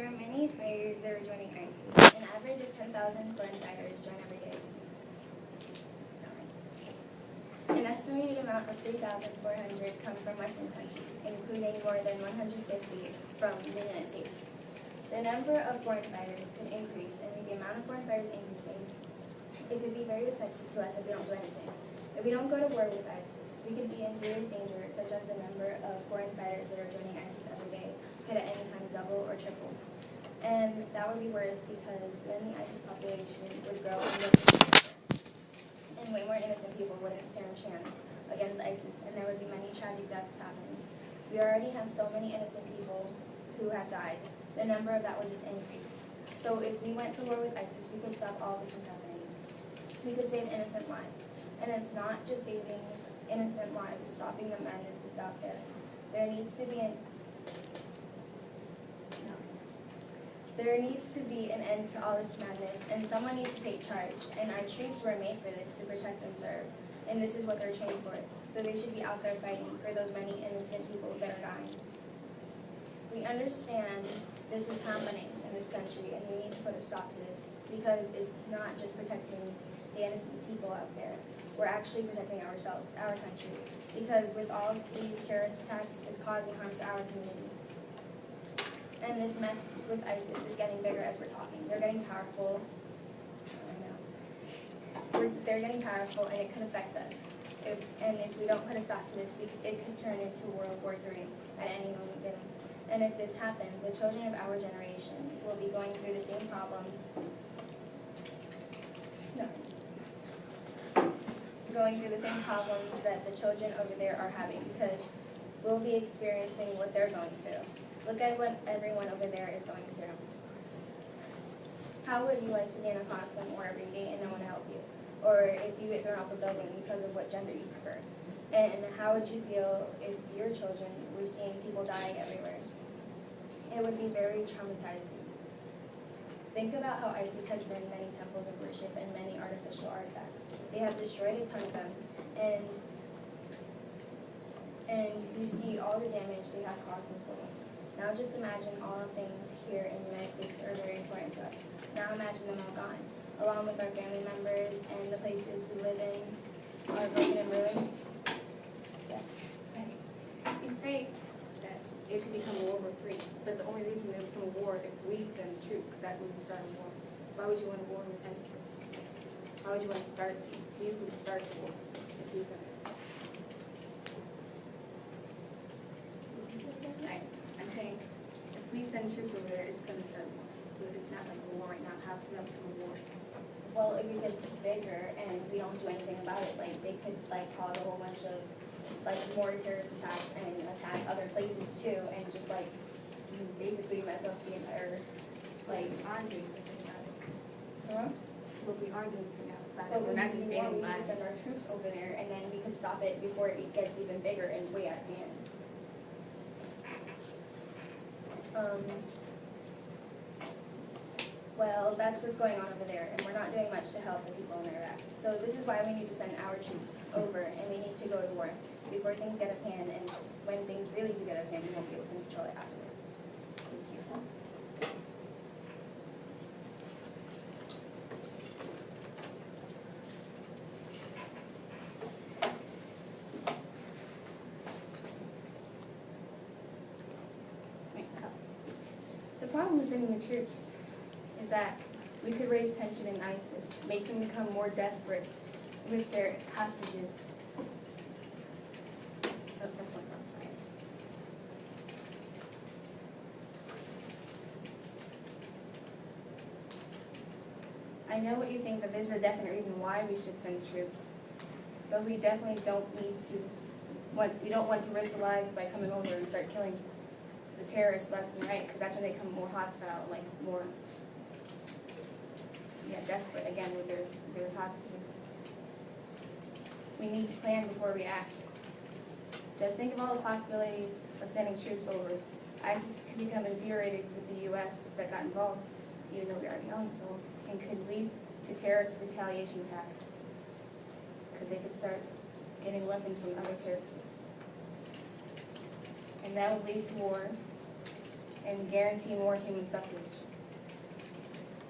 There are many fighters that are joining ISIS. An average of 10,000 foreign fighters join every day. An estimated amount of 3,400 come from Western countries, including more than 150 from the United States. The number of foreign fighters could increase, and with the amount of foreign fighters increasing, it could be very effective to us if we don't do anything. If we don't go to war with ISIS, we could be in serious danger, such as the number of foreign fighters that are joining ISIS every day could at any time double or triple. And that would be worse because then the ISIS population would grow and way more innocent people wouldn't stand a chance against ISIS, and there would be many tragic deaths happening. We already have so many innocent people who have died. The number of that would just increase. So if we went to war with ISIS, we could stop all this from happening. We could save innocent lives. And it's not just saving innocent lives, it's stopping the madness that's out there. There needs to be an end to all this madness, and someone needs to take charge. And our troops were made for this, to protect and serve. And this is what they're trained for. So they should be out there fighting for those many innocent people that are dying. We understand this is happening in this country, and we need to put a stop to this, because it's not just protecting the innocent people out there. We're actually protecting ourselves, our country, because with all these terrorist attacks, it's causing harm to our community. And this mess with ISIS is getting bigger as we're talking. They're getting powerful. They're getting powerful, and it could affect us. If we don't put a stop to this, it could turn into World War III at any moment. And if this happens, the children of our generation will be going through the same problems. Going through the same problems that the children over there are having, because we'll be experiencing what they're going through. Look at what everyone over there is going through. How would you like to be in a constant war every day and no one to help you? Or if you get thrown off a building because of what gender you prefer? And how would you feel if your children were seeing people dying everywhere? It would be very traumatizing. Think about how ISIS has burned many temples of worship and many artificial artifacts. They have destroyed a ton of them, and you see all the damage they have caused in total. Now just imagine all the things here in the United States that are very important to us. Now imagine them all gone, along with our family members and the places we live in are broken and ruined. Yes. Right. You say that it could become a World War III, but the only reason it would become a war is if we send troops, because that would start a war. Why would you want a war with ISIS? Why would you want to start the war if we send it? Right. I'm saying, if we send troops over there, it's going to start a war. But it's not like a war right now. How could that become a war? Well, if it gets bigger and we don't do anything about it, like they could cause a whole bunch of more terrorist attacks and attack other places too, and just basically mess up the entire Are doing something about it. Huh? But we are doing something about it. But We're we not just need standing by. to send our troops over there, and then we could stop it before it gets even bigger and way out of hand. Well, that's what's going on over there, and we're not doing much to help the people in Iraq. So this is why we need to send our troops over, and we need to go to war before things get out of hand, and when things really do get out of hand, we won't be able to control it afterwards. Thank you. The problem with sending the troops is that we could raise tension in ISIS, make them become more desperate with their hostages. Oh, that's one problem. I know what you think, that this is a definite reason why we should send troops, but we definitely don't need to. We don't want to risk our lives by coming over and start killing the terrorists left and right, because that's when they become more hostile, more desperate again with their hostages. We need to plan before we act. Just think of all the possibilities of sending troops over. ISIS could become infuriated with the U.S. that got involved, even though we already are involved, and could lead to terrorist retaliation attacks, because they could start getting weapons from other terrorist groups. And that would lead to war, and guarantee more human suffrage.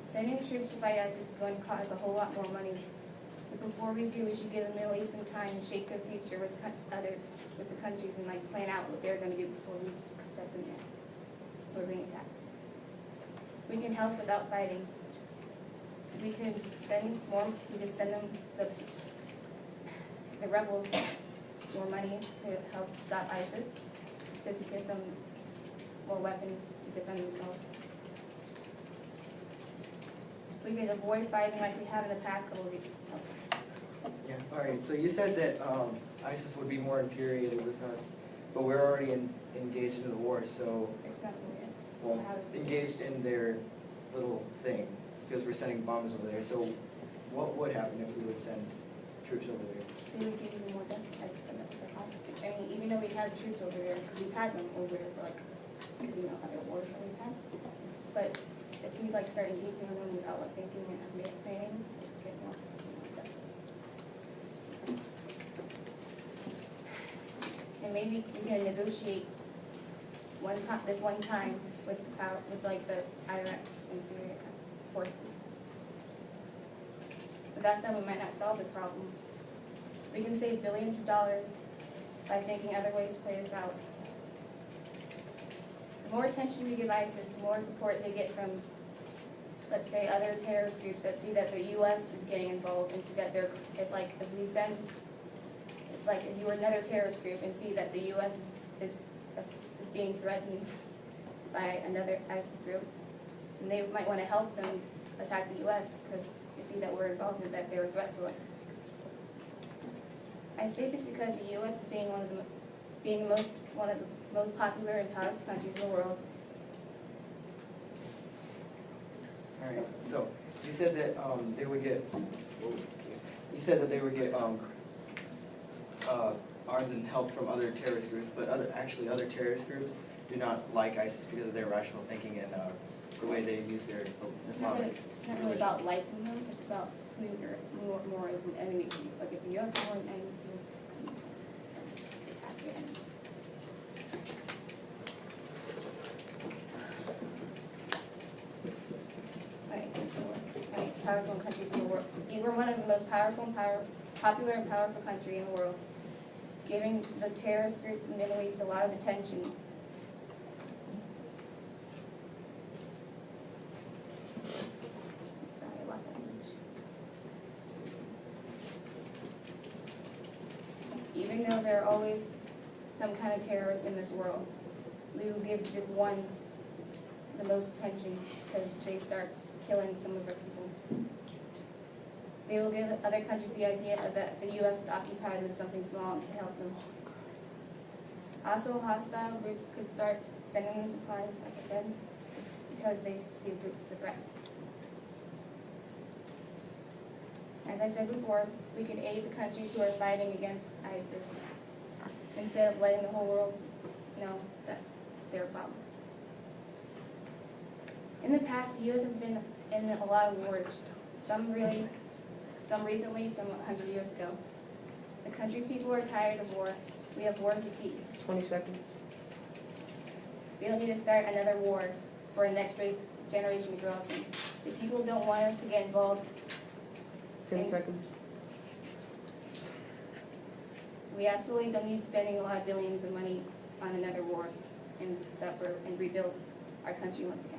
Sending troops to fight ISIS is going to cost a whole lot more money. But before we do, we should give the Middle East some time to shape their future with the countries and plan out what they're going to do before we step in there. We're being attacked. We can help without fighting. We can send them the rebels more money to help stop ISIS, to give them more weapons to defend themselves. We could avoid fighting like we have in the past couple of weeks. Yeah, all right, so you said that ISIS would be more infuriated with us, but we're already engaged in the war, so, It's not weird. well, engaged in their little thing, because we're sending bombs over there, so what would happen if we would send troops over there? They would get even more desperate. I just said that's their hostage. I mean, even though we have troops over there, because we've had them over there for because you know other wars that we've had. But if we start engaging on them without thinking and planning, it could get more desperate. And maybe we can negotiate this one time with the power, with the Iraq and Syria forces. Without them, we might not solve the problem. We can save billions of dollars by thinking other ways to play this out. The more attention we give ISIS, the more support they get from, let's say, other terrorist groups that see that the U.S. is getting involved and see that if you were another terrorist group and see that the U.S. is being threatened by another ISIS group, then they might want to help them attack the U.S. because they see that we're involved and that they're a threat to us. I say this because the U.S. is being one of the most popular and powerful countries in the world. All right, so you said that they would get, arms and help from other terrorist groups, but other terrorist groups do not like ISIS because of their rational thinking and the way they use their Islamic. It's not really about liking them, it's about who you're more as an enemy to you. Like if the U.S. is more an enemy to you, attack your enemy. Alright, powerful countries in the world. We're one of the most powerful and popular and powerful country in the world, giving the terrorist group in the Middle East a lot of attention. Sorry, I lost that image. Even though there are always some kind of terrorists in this world, we will give this one the most attention because they start killing some of our people. They will give other countries the idea that the U.S. is occupied with something small and can help them. Also, hostile groups could start sending them supplies, like I said, because they see the groups as a threat. As I said before, we could aid the countries who are fighting against ISIS instead of letting the whole world know that they're a problem. In the past, the U.S. has been in a lot of wars, some recently, some 100 years ago. The country's people are tired of war. We have war fatigue. 20 seconds. We don't need to start another war for the next generation to grow up in. The people don't want us to get involved. 10 seconds. We absolutely don't need spending a lot of billions of money on another war and to suffer and rebuild our country once again.